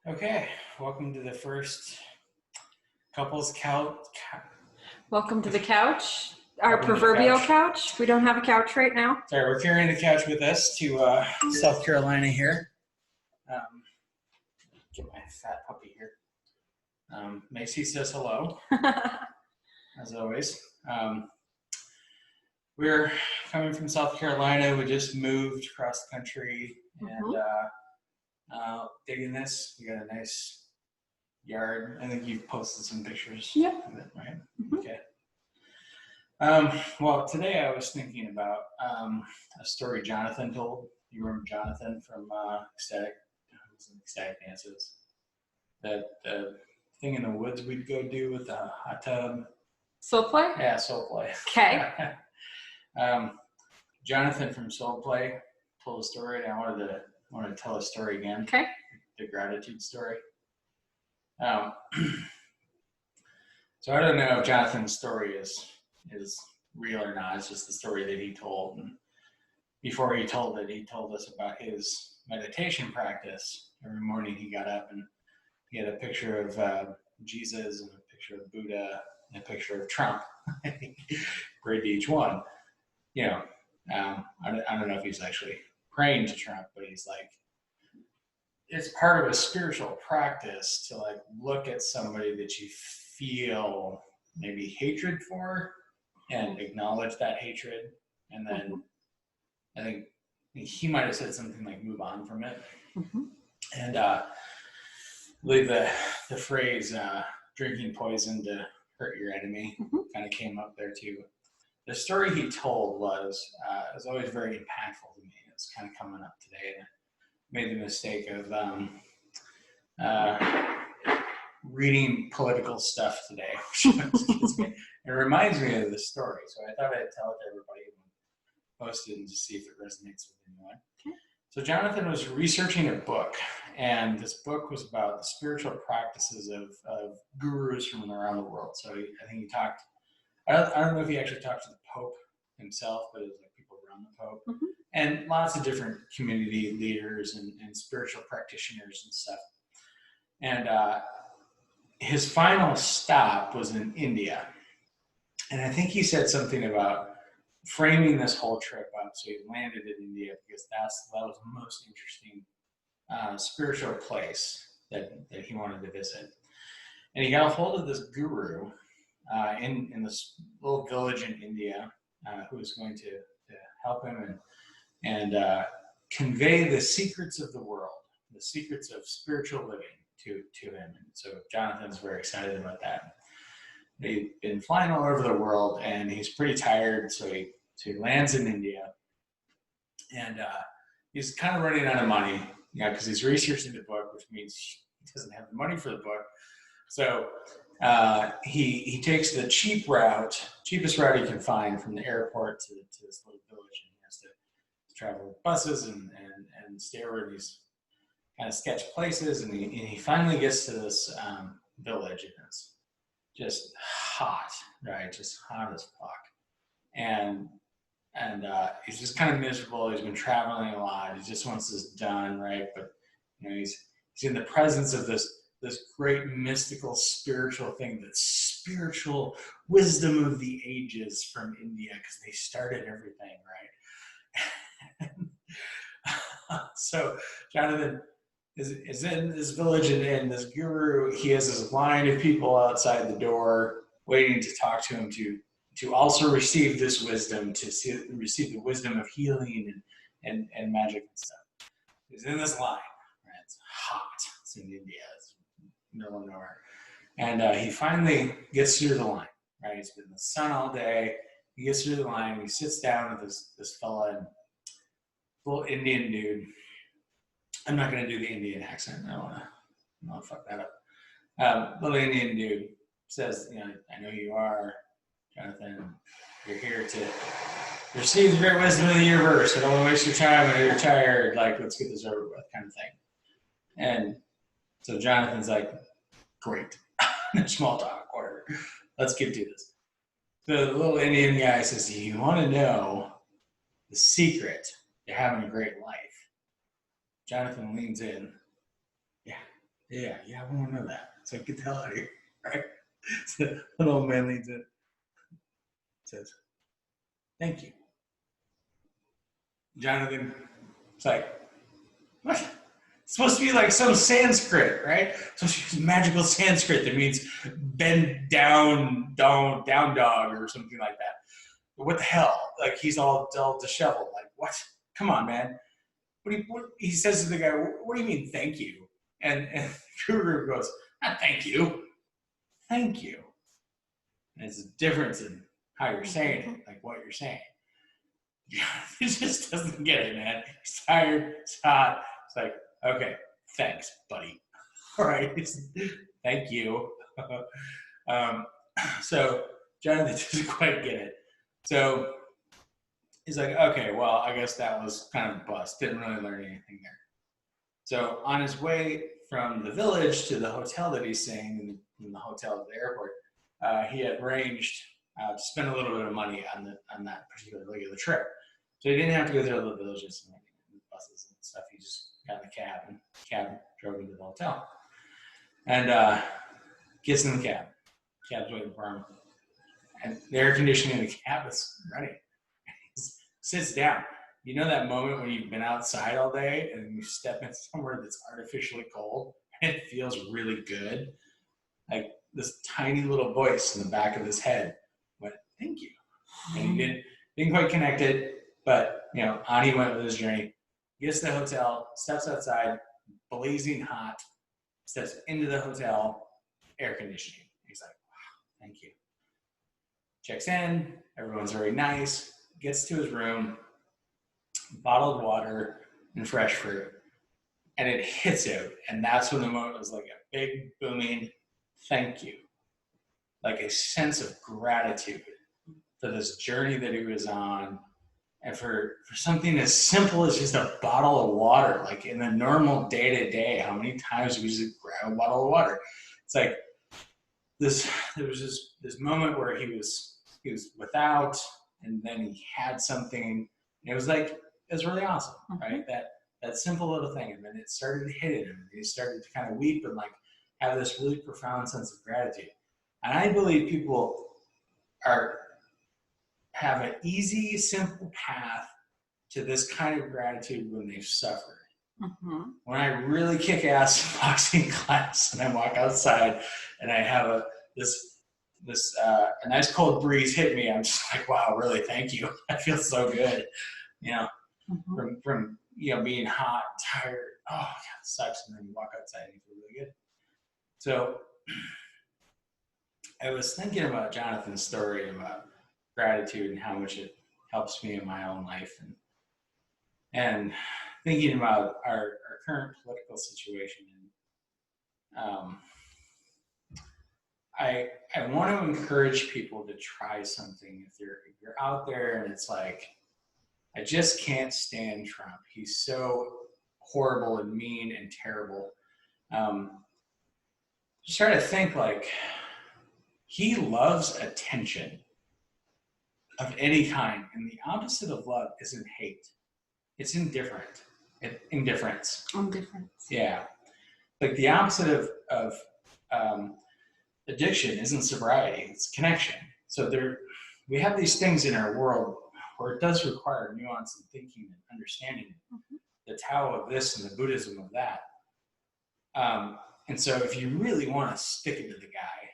Okay, welcome to the first couples couch. Welcome to the couch, our Welcome to the proverbial couch. couch. We don't have a couch right now. Sorry, we're carrying the couch with us to South Carolina here. Get my fat puppy here. Macy says hello, as always. We're coming from South Carolina. We just moved across the country and digging this. We got a nice yard. I think you've posted some pictures of it, right? Mm-hmm. Okay. Well, today I was thinking about a story Jonathan told. You remember Jonathan from Ecstatic Dances? That thing in the woods we'd go do with the hot tub. Soul Play? Yeah, Soul Play. Okay. Jonathan from Soul Play told a story, and I wanted to tell a story again. Okay. The gratitude story. So I don't know if Jonathan's story is real or not. It's just the story that he told. And before he told it, he told us about his meditation practice. Every morning he got up and he had a picture of Jesus and a picture of Buddha and a picture of Trump. Prayed to each one. You know, I don't know if he's actually praying to Trump, but he's like, it's part of a spiritual practice to like look at somebody that you feel maybe hatred for and acknowledge that hatred. And then I think he might have said something like move on from it. Mm-hmm. And I believe the phrase drinking poison to hurt your enemy kind of came up there too. The story he told was always very impactful to me. It's kind of coming up today. And made the mistake of reading political stuff today. It reminds me of the story, so I thought I'd tell it to everybody and post it and just see if it resonates with anyone. Okay. So Jonathan was researching a book, and this book was about the spiritual practices of gurus from around the world. So I think he talked, I don't know if he actually talked to the Pope himself, but it was like people around the Pope. Mm-hmm. And lots of different community leaders and spiritual practitioners and stuff. And his final stop was in India. And I think he said something about framing this whole trip up. So he landed in India because that was the most interesting spiritual place that he wanted to visit. And he got a hold of this guru in this little village in India who was going to help him and convey the secrets of the world, the secrets of spiritual living to him. And so Jonathan's very excited about that. They've been flying all over the world, and he's pretty tired, so he lands in India. And he's kind of running out of money, because he's researching the book, which means he doesn't have the money for the book. So he takes the cheapest route he can find from the airport to this little village, and he has to travel with buses and stay over these kind of sketch places, and he finally gets to this village, and it's just hot, right? Just hot as fuck. And he's just kind of miserable. He's been traveling a lot. He just wants this done, right? But he's in the presence of this great mystical spiritual thing, that spiritual wisdom of the ages from India, because they started everything, right? So Jonathan is in this village, and this guru, he has this line of people outside the door waiting to talk to him to also receive this wisdom, receive the wisdom of healing and magic and stuff. He's in this line, right? It's hot. It's in India. It's middle of nowhere. And he finally gets through the line, right? He's been in the sun all day. He gets through the line. He sits down with this fella, and little Indian dude. I'm not going to do the Indian accent. I don't want to fuck that up. Little Indian dude says, I know you are, Jonathan. You're here to receive the great wisdom of the universe. I don't want to waste your time. I know you're tired. Like, let's get this over with, kind of thing. And so Jonathan's like, great. Small talk, whatever. Let's get to this. The little Indian guy says, do you want to know the secret to having a great life? Jonathan leans in. Yeah, Yeah, I want to know that. So get the hell out of here, right? So an old man leads in, says, "Thank you." Jonathan, it's like, what? It's supposed to be like some Sanskrit, right? So she's magical Sanskrit that means bend down, down dog or something like that. What the hell? Like he's all disheveled. Like what? Come on, man. What he says to the guy, what do you mean, thank you? And Kruger goes, not thank you, thank you. And it's a difference in how you're saying it, like what you're saying. He just doesn't get it, man. He's tired, it's hot. It's like, okay, thanks, buddy. All right, thank you. So Jonathan doesn't quite get it. So he's like, okay, well, I guess that was kind of a bust. Didn't really learn anything there. So on his way from the village to the hotel that he's staying in the hotel at the airport, he had arranged to spend a little bit of money on that particular leg of the trip. So he didn't have to go through all the villages and buses and stuff. He just got in the cab and drove him to the hotel. And gets in the cab. Cab's waiting for him. And the air conditioning in the cab is running. He sits down. You know that moment when you've been outside all day and you step in somewhere that's artificially cold and it feels really good? Like this tiny little voice in the back of his head went, thank you. And he didn't quite connect it, but on he went with his journey. Gets to the hotel, steps outside, blazing hot, steps into the hotel, air conditioning. He's like, wow, thank you. Checks in, everyone's very nice, gets to his room, bottled water and fresh fruit, and it hits him. And that's when the moment was like a big booming thank you, like a sense of gratitude for this journey that he was on, and for something as simple as just a bottle of water. Like in the normal day-to-day, how many times we just grab a bottle of water? It's like there was this moment where he was without, and then he had something, and it was really awesome, right? That simple little thing, and then it started hitting him, and he started to kind of weep and like have this really profound sense of gratitude. And I believe people have an easy, simple path to this kind of gratitude when they've suffered. Mm-hmm. When I really kick ass in boxing class and I walk outside and I have a nice cold breeze hit me, I'm just like, wow, really, thank you. I feel so good, mm-hmm. from being hot, tired. Oh God, it sucks. And then you walk outside and you feel really good. So I was thinking about Jonathan's story about gratitude and how much it helps me in my own life, and thinking about our current political situation. And I want to encourage people to try something. If you're out there and it's like, I just can't stand Trump. He's so horrible and mean and terrible. Just try to think like, he loves attention of any kind. And the opposite of love isn't hate. It's indifference. Indifference. Yeah. Like the opposite of addiction isn't sobriety, it's connection. So we have these things in our world where it does require nuance and thinking and understanding. Mm-hmm. The Tao of this and the Buddhism of that. And so if you really want to stick it to the guy,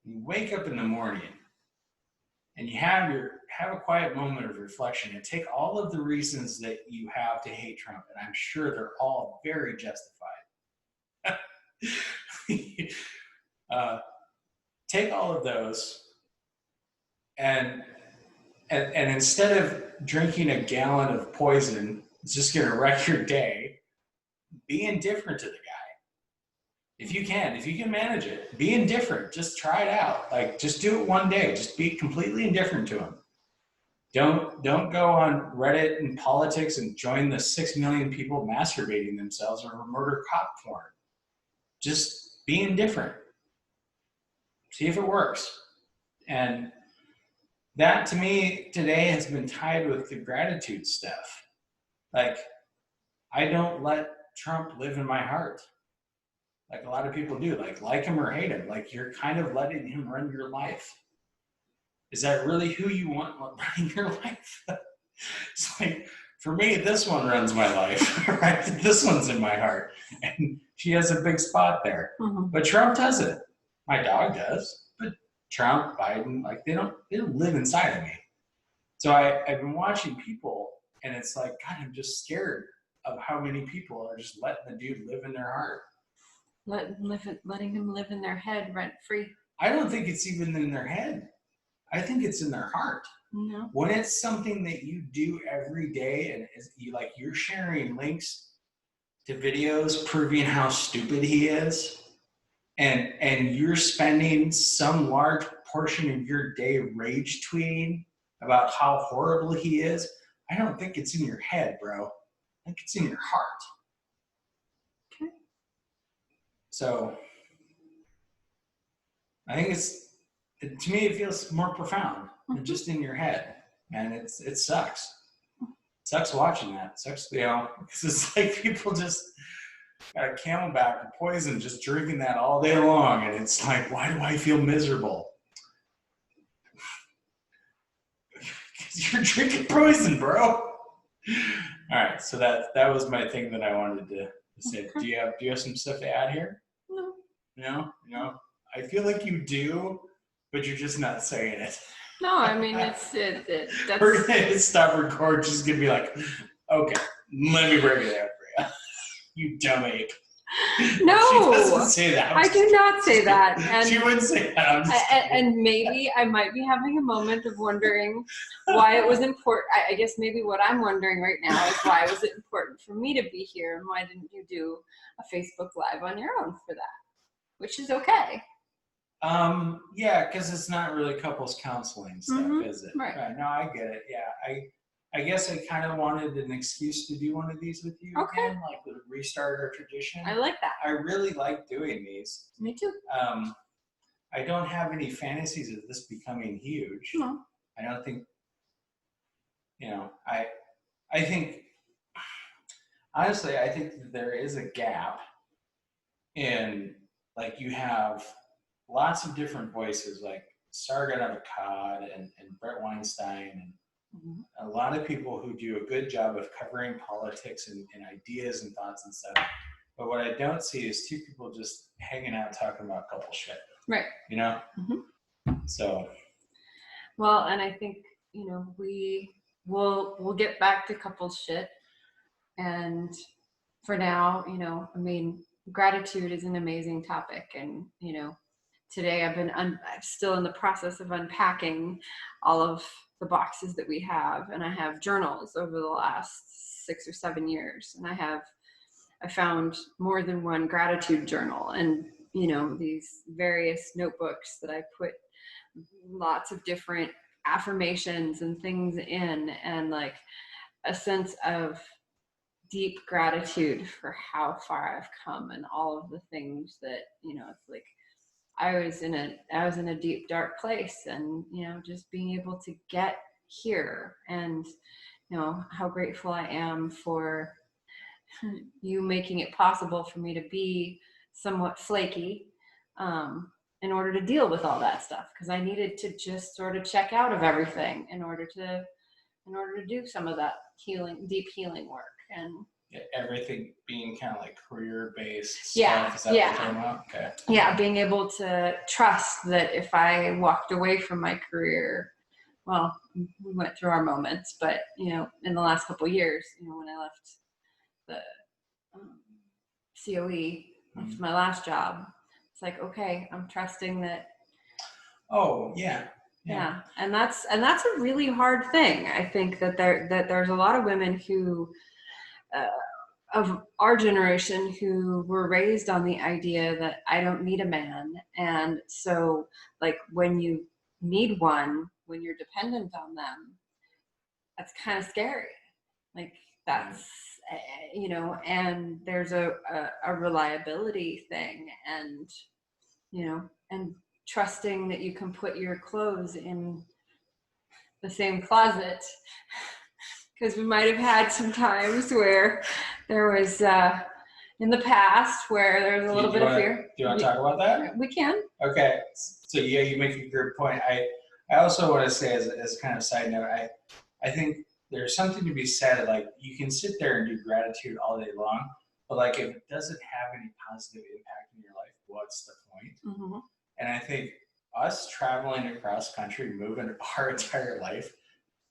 you wake up in the morning and you have a quiet moment of reflection and take all of the reasons that you have to hate Trump, and I'm sure they're all very justified. Take all of those and instead of drinking a gallon of poison, it's just going to wreck your day, be indifferent to the guy. If you can manage it, be indifferent. Just try it out. Like, just do it one day. Just be completely indifferent to him. Don't go on Reddit and politics and join the 6 million people masturbating themselves or murder cop porn. Just be indifferent. See if it works. And that, to me, today has been tied with the gratitude stuff. Like, I don't let Trump live in my heart. like a lot of people do, like him or hate him. Like you're kind of letting him run your life. Is that really who you want running your life? It's like, for me, this one runs my life, right? This one's in my heart. And she has a big spot there. Mhm. But Trump doesn't. My dog does. But Trump, Biden, like they don't live inside of me. So I've been watching people, and it's like, God, I'm just scared of how many people are just letting the dude live in their heart. Letting him live in their head rent free. I don't think it's even in their head. I think it's in their heart. No. When it's something that you do every day, and you're sharing links to videos proving how stupid he is, and you're spending some large portion of your day rage tweeting about how horrible he is, I don't think it's in your head, bro. I think it's in your heart. Okay. So I think to me, it feels more profound than just in your head. And it sucks. It sucks watching that. It sucks, because it's like people just got a Camelback or poison just drinking that all day long. And it's like, why do I feel miserable? Because you're drinking poison, bro. All right. So that was my thing that I wanted to say. Okay. Do you have some stuff to add here? No. No? I feel like you do, but you're just not saying it. No, I mean that's We're gonna stop recording. She's gonna be like, okay, let me break it out for you. You dumb ape. No, she doesn't say that. I do not say that. And she wouldn't say that. and maybe I might be having a moment of wondering why it was important. I guess maybe what I'm wondering right now is why was it important for me to be here, and why didn't you do a Facebook Live on your own for that? Which is okay. Yeah, because it's not really couples counseling stuff, is it? Right. No, I get it. Yeah, I guess I kind of wanted an excuse to do one of these with you again, like to restart our tradition. I like that. I really like doing these. Me too. I don't have any fantasies of this becoming huge. No. I don't think, I think, honestly, I think that there is a gap in, like, you have lots of different voices, like Sargon of Akkad and Brett Weinstein, and a lot of people who do a good job of covering politics and ideas and thoughts and stuff. But what I don't see is two people just hanging out talking about couple shit. Right. So. Well, and I think, we'll get back to couple shit. And for now, I mean, gratitude is an amazing topic. And, today I'm still in the process of unpacking all of the boxes that we have. And I have journals over the last 6 or 7 years. And I found more than one gratitude journal, and, these various notebooks that I put lots of different affirmations and things in, and like a sense of deep gratitude for how far I've come and all of the things that, it's like I was in a deep, dark place, and, just being able to get here, and, how grateful I am for you making it possible for me to be somewhat flaky, in order to deal with all that stuff. 'Cause I needed to just sort of check out of everything in order to do some of that deep healing work. And everything being kind of like career-based stuff. Is that what you're talking about? Okay. Yeah, being able to trust that if I walked away from my career, well, we went through our moments, but, in the last couple of years, when I left the COE, left my last job, it's like, okay, I'm trusting that. Oh, yeah. Yeah. And that's a really hard thing. I think that there's a lot of women who, of our generation, who were raised on the idea that I don't need a man. And so, like, when you need one, when you're dependent on them, that's kind of scary. Like, that's, and there's a reliability thing, and, and trusting that you can put your clothes in the same closet. Because we might have had some times where there was, in the past where there's a little bit of fear. Do you want to talk about that? We can. Okay. So yeah, you make a good point. I also want to say as kind of a side note, I think there's something to be said. Like you can sit there and do gratitude all day long, but like if it doesn't have any positive impact in your life, what's the point? Mm-hmm. And I think us traveling across country, moving our entire life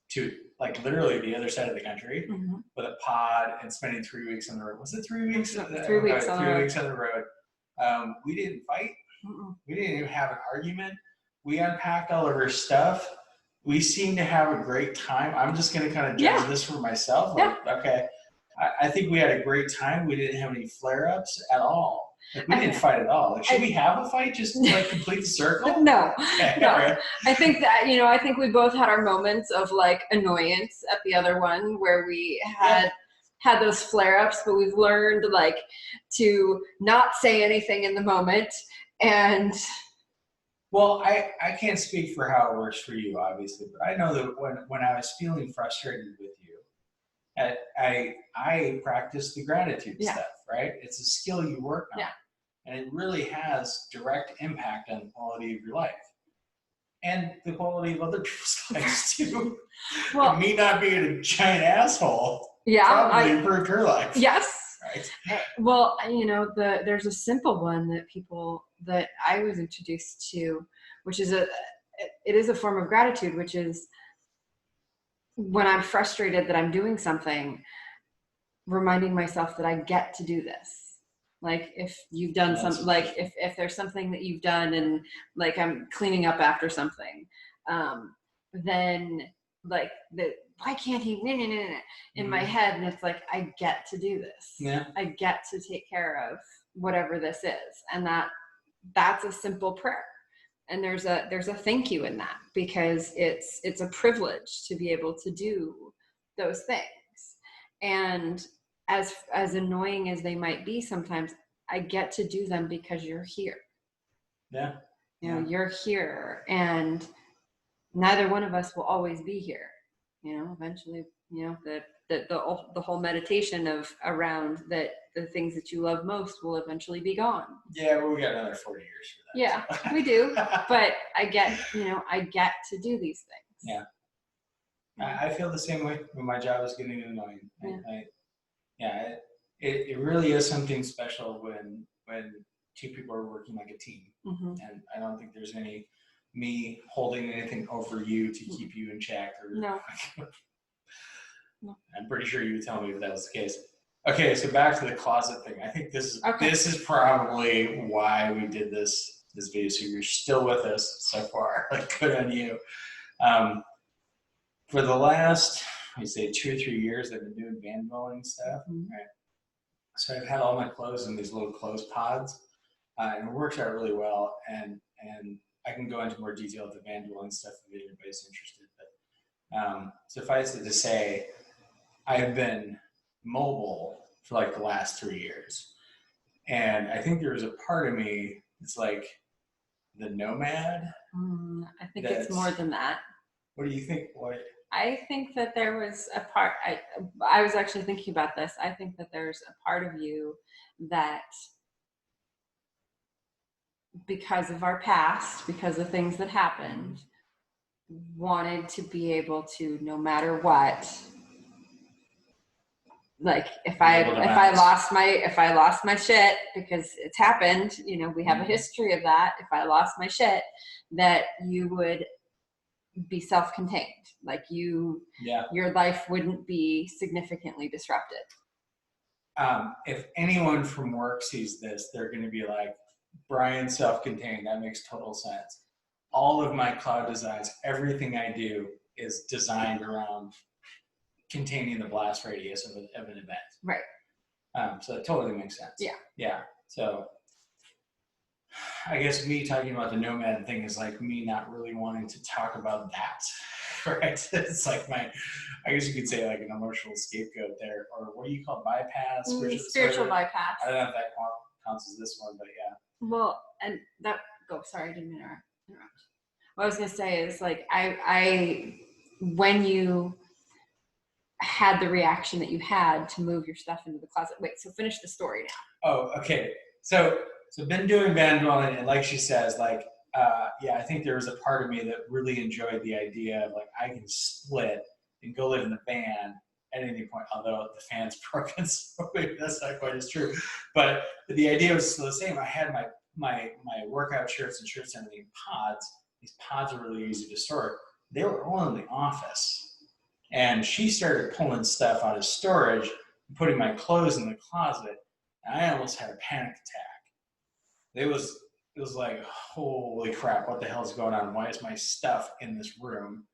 to like literally the other side of the country Mm-hmm. with a pod and spending 3 weeks on the road. Was it 3 weeks? 3 weeks. 3 weeks on the road. We didn't fight. Mm-mm. We didn't even have an argument. We unpacked all of our stuff. We seemed to have a great time. I'm just going to kind of judge this for myself. Like, okay, I think we had a great time. We didn't have any flare-ups at all. Like, we didn't fight at all. Like, should we have a fight just to like complete the circle? No, Okay, no. right. I think that, I think we both had our moments of like annoyance at the other one where we had those flare-ups, but we've learned like to not say anything in the moment. And well, I can't speak for how it works for you, obviously, but I know that when I was feeling frustrated with you, I practice the gratitude stuff, right? It's a skill you work on. Yeah. And it really has direct impact on the quality of your life. And the quality of other people's lives too. well, and me not being a giant asshole probably improved her life. Yes. Right. Well, there's a simple one that I was introduced to, which is it is a form of gratitude, which is when I'm frustrated that I'm doing something, reminding myself that I get to do this. Like if you've done like if there's something that you've done and like I'm cleaning up after something, then like why can't he in my head, and it's like I get to do this. Yeah. I get to take care of whatever this is, and that's a simple prayer. And there's a thank you in that, because it's a privilege to be able to do those things. And as annoying as they might be sometimes, I get to do them because you're here. Yeah. You're here, and neither one of us will always be here. Eventually, the whole meditation of around that the things that you love most will eventually be gone. Yeah, well, we got another 40 years for that. Yeah, so. we do. But I get to do these things. Yeah. I feel the same way when my job is getting annoying. It really is something special when two people are working like a team. Mm-hmm. And I don't think there's any me holding anything over you to keep you in check. No. I'm pretty sure you would tell me if that was the case. Okay, so back to the closet thing. I think this is probably why we did this video. So you're still with us so far. Like, good on you. For the last, I say 2 or 3 years, I've been doing van dwelling stuff. Mm-hmm. Right? So I've had all my clothes in these little clothes pods, and it works out really well. And I can go into more detail of the van dwelling stuff if anybody's interested. But suffice it to say, I've been mobile for like the last 3 years. And I think there was a part of me that's like the nomad. I think it's more than that. What do you think? I think that there was a part, I was actually thinking about this. I think that there's a part of you that, because of our past, because of things that happened, wanted to be able to, no matter what, like if I lost my shit, because it's happened, we have a history of that. If I lost my shit, that you would be self-contained, like your life wouldn't be significantly disrupted. If anyone from work sees this, they're going to be like, Brian, self-contained, that makes total sense. All of my cloud designs, everything I do is designed around containing the blast radius of an event. Right. So it totally makes sense. Yeah. Yeah. So I guess me talking about the nomad thing is like me not really wanting to talk about that. Right. It's like I guess you could say like an emotional scapegoat there, or what do you call bypass? Spiritual bypass. I don't know if that counts as this one, but yeah. Well, and that, sorry, I didn't interrupt. What I was going to say is like, when you had the reaction that you had to move your stuff into the closet. Wait, so finish the story now. Oh, okay. So been doing van dwelling, and like she says, like, yeah, I think there was a part of me that really enjoyed the idea of like I can split and go live in the van at any point. Although the fan's broken, so maybe that's not quite as true. But the idea was still the same. I had my workout shirts and shirts and everything in pods. These pods are really easy to store. They were all in the office, and she started pulling stuff out of storage and putting my clothes in the closet. And I almost had a panic attack. It was like, holy crap, what the hell's going on? Why is my stuff in this room,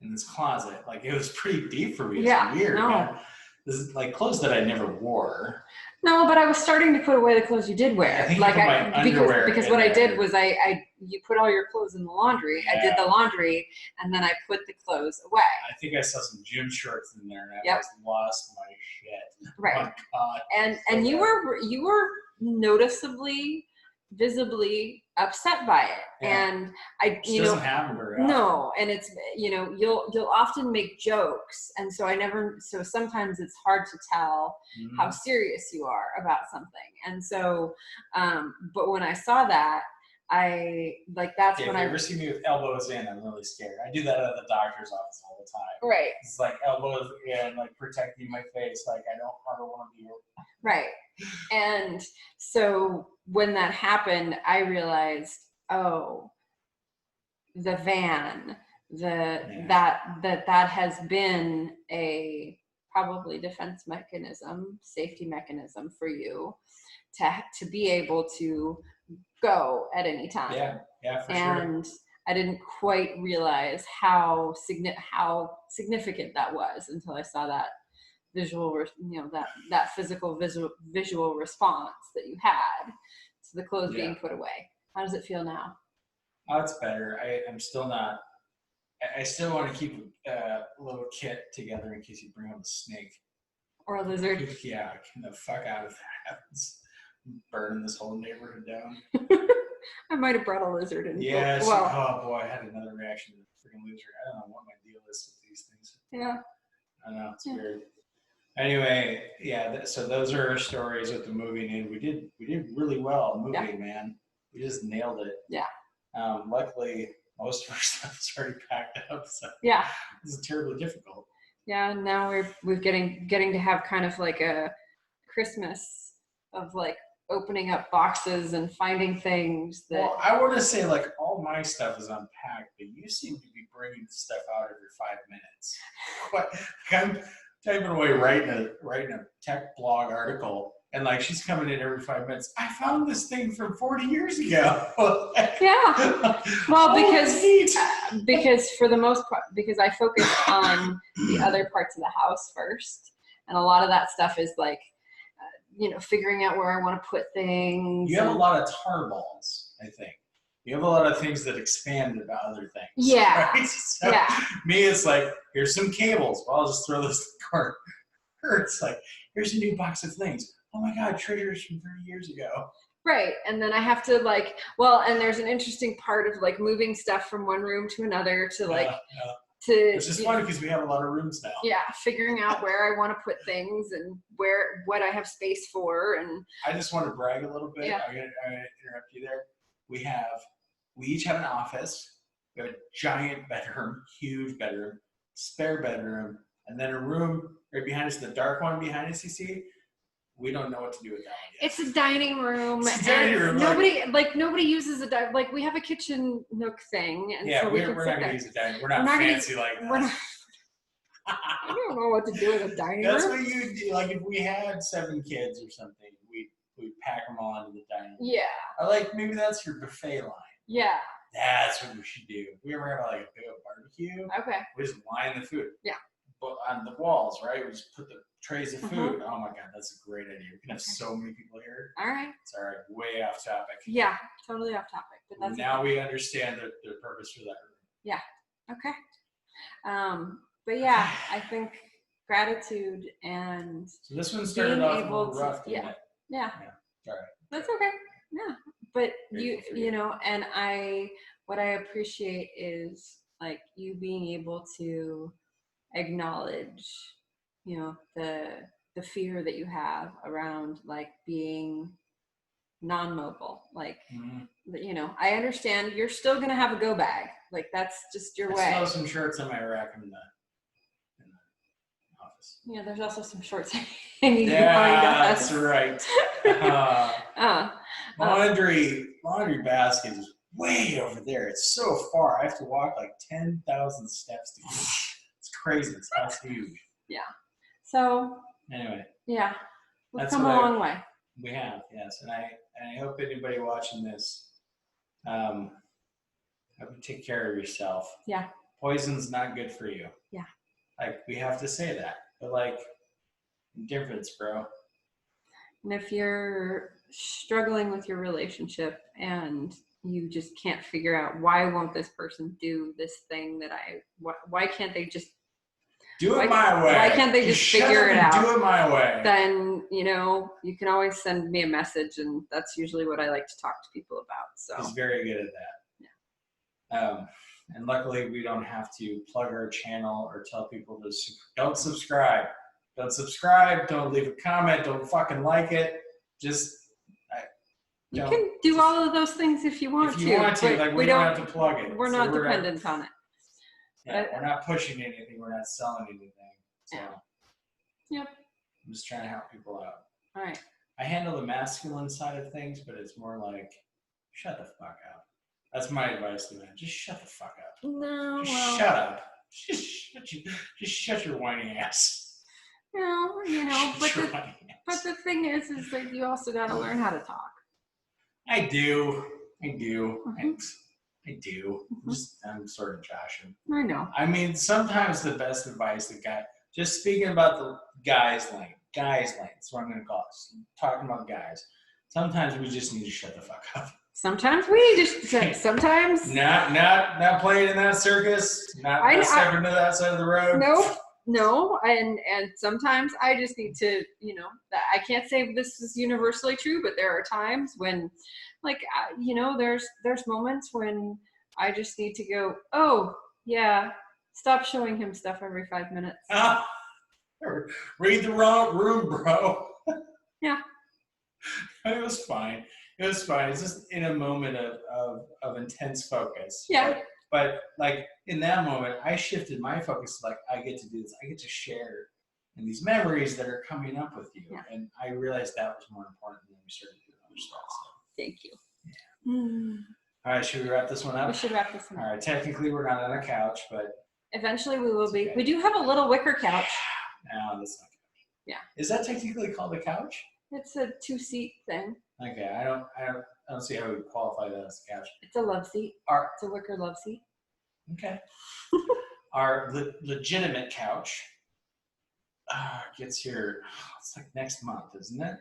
in this closet? Like, it was pretty deep for me. It's weird, man. This is like clothes that I never wore. No, but I was starting to put away the clothes you did wear. I think like my underwear. Because what I did was you put all your clothes in the laundry. Yeah. I did the laundry, and then I put the clothes away. I think I saw some gym shorts in there, and I just lost my shit. Right. Oh, God. And you were noticeably, visibly upset by it. Yeah. And It doesn't happen very often. No, and it's, you'll often make jokes, and so sometimes it's hard to tell how serious you are about something. And so but when I saw that, that's when if you ever see me with elbows in, I'm really scared. I do that at the doctor's office all the time. Right. It's like elbows in, like protecting my face. Like I don't want to be. Right. And so when that happened, I realized, oh, the van, that has been a probably defense mechanism, safety mechanism for you to be able to go at any time. Yeah, for sure. And I didn't quite realize how significant that was until I saw that visual, that physical visual response that you had to the clothes being put away. How does it feel now? Oh, it's better. I'm still not. I still want to keep a little kit together in case you bring home a snake or a lizard. Yeah, get the fuck out of that. It's burning this whole neighborhood down. I might have brought a lizard in. Yeah. Oh boy, I had another reaction to the freaking lizard. I don't know what my deal is with these things. Yeah. I know it's weird. Anyway, so those are our stories with the moving in. We did really well moving, man. We just nailed it. Yeah. Luckily, most of our stuff is already packed up. So this is terribly difficult. Yeah. Now we're getting to have kind of like a Christmas of like opening up boxes and finding things that. Well, I want to say like all my stuff is unpacked, but you seem to be bringing stuff out every 5 minutes. I'm typing away writing a tech blog article, and like she's coming in every 5 minutes. I found this thing from 40 years ago. Yeah. Well, because for the most part, because I focus on the other parts of the house first, and a lot of that stuff is like, figuring out where I want to put things. You have a lot of tar balls, I think. You have a lot of things that expand about other things. Yeah. Right? So me, it's like, here's some cables. Well, I'll just throw this in the corner. It's like, here's a new box of things. Oh my God, treasures from 30 years ago. Right. And then I have to and there's an interesting part of like moving stuff from one room to another to like, it's just funny because we have a lot of rooms now. Yeah, figuring out where I want to put things and what I have space for, and I just want to brag a little bit. I'm gonna interrupt you there. We each have an office. We have a giant bedroom, huge bedroom, spare bedroom, and then a room right behind us, the dark one behind us. You see, we don't know what to do with that one yet. It's a dining room. It's a dining room. Nobody uses we have a kitchen nook thing, and so we're not gonna use a dining. We're not fancy like that. I don't know what to do with a dining room. That's what you do. Like if we had 7 kids or something, we'd pack them all into the dining room. Yeah. Maybe that's your buffet line. Yeah. That's what we should do. If we ever have like a big barbecue, okay, we just line the food. Yeah. But on the walls, right? We just put the trays of food. Oh my God, that's a great idea. We can have so many people here. All right. Sorry, way off topic. Yeah, totally off topic. But that's now we understand the purpose for that room. Yeah. Okay. But yeah, I think gratitude and so this one started off a little rough. Yeah. Sorry. That's okay. Yeah. But and what I appreciate is like you being able to acknowledge you know, the fear that you have around like being non-mobile. Like, you know, I understand you're still going to have a go bag. Like that's just your I way. still have some shirts on my rack in the office. Yeah, there's also some shorts hanging Yeah, behind that's us. right. Laundry basket is way over there. It's so far. I have to walk like 10,000 steps to get it. It's crazy. It's huge. Yeah. So Anyway, yeah, we've that's come a what long way. we have, yes. And I hope anybody watching this, hope you take care of yourself. Yeah. Poison's not good for you. Yeah. Like, we have to say that. But like, difference, bro. And if you're struggling with your relationship and you just can't figure out why won't this person do this thing that why can't they just do it my way? Why can't they just figure it out? Do it my way. Then, you know, you can always send me a message, and that's usually what I like to talk to people about. So he's very good at that. Yeah. And luckily, we don't have to plug our channel or tell people to don't subscribe. Don't subscribe. Don't leave a comment. Don't fucking like it. Just you can do all of those things if you want to. If you want to, like we don't have to plug it. We're not dependent on it. Yeah, we're not pushing anything. We're not selling anything. So yep. I'm just trying to help people out. All right. I handle the masculine side of things, but it's more like, shut the fuck up. That's my advice to men. Just shut the fuck up. No, just shut up. Just shut your whiny ass. No, you know, but the thing is that you also got to learn how to talk. I do. Mm-hmm. I do. I'm sort of joshing. I know. I mean, sometimes the best advice just speaking about the guys lane. That's what I'm going to call it. Talking about guys. Sometimes we just need to shut the fuck up. Sometimes we need to. Sometimes. Not playing in that circus. Not stepping to that side of the road. Nope. No, and sometimes I just need to, you know, I can't say this is universally true, but there are times when, like, you know, there's moments when I just need to go, oh, yeah, stop showing him stuff every 5 minutes. Read the wrong room, bro. Yeah. It was fine. It's just in a moment of intense focus. Yeah. But like in that moment, I shifted my focus to like, I get to do this. I get to share in these memories that are coming up with you. Yeah. And I realized that was more important than we started doing other stuff. So. Thank you. Yeah. All right, should we wrap this one up? We should wrap this one up. All right, technically we're not on a couch, but eventually we will be. Okay. We do have a little wicker couch. No, that's not a couch. Yeah. Is that technically called a couch? It's a 2-seat thing. Okay, I don't see how we qualify that as a couch. It's a love seat. It's a wicker love seat. Okay. Our legitimate couch gets here. It's like next month, isn't it?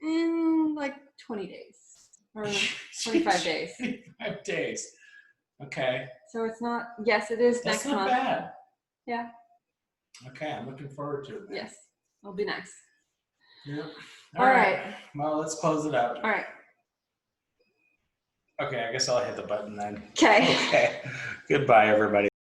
In like 20 days or 25 days. 25 days. Okay. So it's not. Yes, it is next month. That's not bad. Yeah. Okay, I'm looking forward to it. Man. Yes, it'll be nice. Yep. All right. Well, let's close it out. All right. Okay, I guess I'll hit the button then. Okay. Okay. Goodbye, everybody.